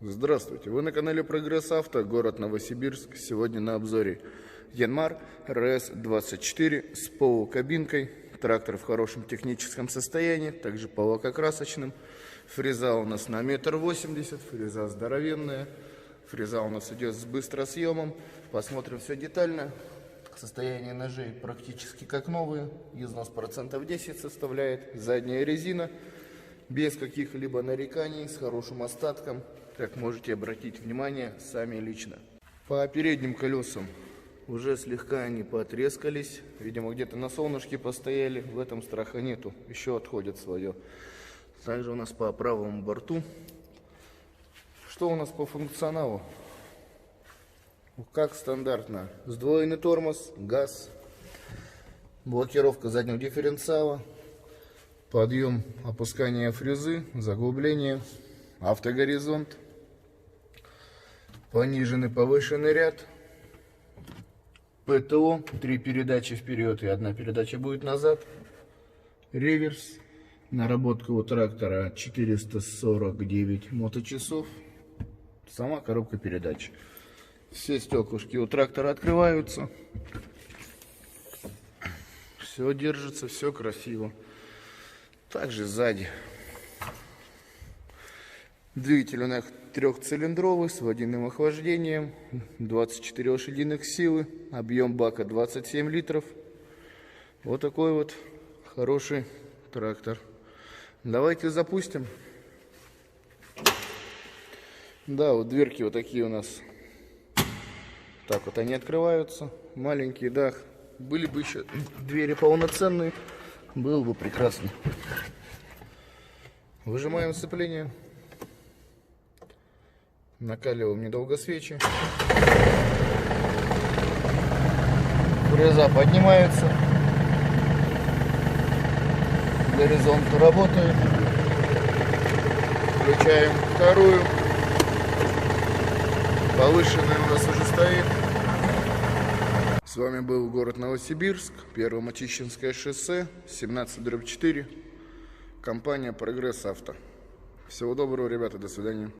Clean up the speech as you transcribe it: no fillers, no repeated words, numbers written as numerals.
Здравствуйте, вы на канале Прогресс Авто, город Новосибирск. Сегодня на обзоре Янмар РС-24 с полукабинкой. Трактор в хорошем техническом состоянии, также полукокрасочным. Фреза у нас на 1,80 м, фреза здоровенная. Фреза у нас идет с быстросъемом. Посмотрим все детально. Состояние ножей практически как новые. Износ процентов 10 составляет. Задняя резина без каких-либо нареканий, с хорошим остатком. Как можете обратить внимание сами лично. По передним колесам уже слегка они потрескались. Видимо, где-то на солнышке постояли. В этом страха нету. Еще отходит свое. Также у нас по правому борту. Что у нас по функционалу? Как стандартно. Сдвоенный тормоз, газ, блокировка заднего дифференциала, подъем, опускание фрезы, заглубление, автогоризонт, пониженный повышенный ряд, ПТО, 3 передачи вперед и 1 передача будет назад, реверс, наработка у трактора 449 моточасов, сама коробка передач. Все стеклышки у трактора открываются, все держится, все красиво. Также сзади двигатель у нас трехцилиндровый с водяным охлаждением, 24 лошадиных силы, объем бака 27 литров. Вот такой вот хороший трактор. Давайте запустим. Да, вот дверки вот такие у нас. Так вот они открываются. Маленький дах. Были бы еще двери полноценные, было бы прекрасно. Выжимаем сцепление. Накаливаем недолго свечи. Фреза поднимается. Горизонт работает. Включаем вторую. Повышенная у нас уже стоит. С вами был город Новосибирск, Первомочищенское шоссе, 17/4, компания Прогресс Авто. Всего доброго, ребята, до свидания.